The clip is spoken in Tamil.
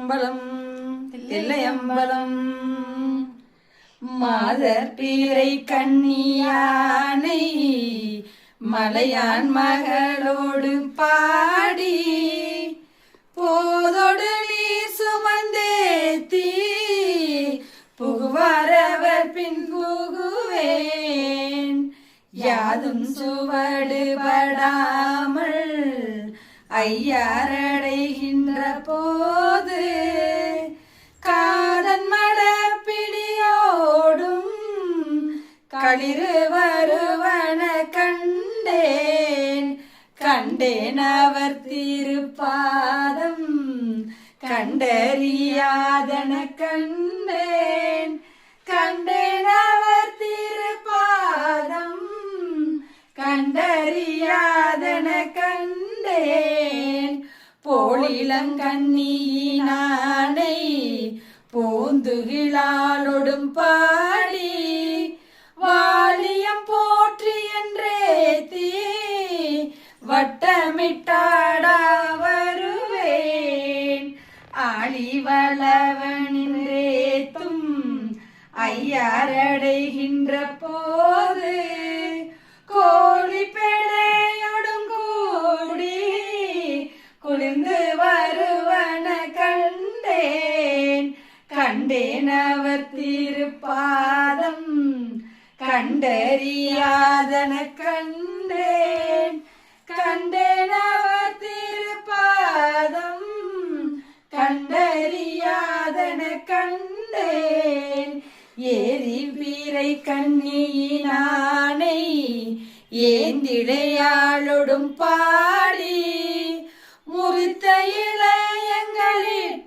தில்லையம்பலம் தில்லையம்பலம் மாதர் பீரை கண்ணியானை மலையான் மகளோடு பாடி போதோடு நீர் சுமந்தேத்தி புகுவாரவர் பின் புகுவேன் யாதும் சுவடுபடாமல் ஐயாரடைகின்ற போது காதன் மடப்பிடியோடும் களிறு வருவன கண்டேன் கண்டேன் அவர் திருப்பாதம் கண்டறியாதன கண்டேன் கண்டேன் அவர் திருப்பாதம் கண்டறியாதன கண்டேன் போலிலங்கண்ணியினானை பூந்துகிளாலொடும் பாடி வாலியம் போற்றி என்றேத்தி வட்டமிட்டாடா வருவேன் ஆழிவளவனின்றேத்தும் ஐயாரடைகின்ற போது கோழி பெடையோடும் கூடி குளிர்ந்து வருவன கண்டேன் கண்டேன் அவர் திருப்பாதம் கண்டறியாதன கண்டேன் கண்டேன் அவர் திருப்பாதம் கண்டறியாதன கண்டேன் ஏரி பீரை கண்ணியினானை ஏந்திழையாளொடும் பாடி முறித்த இள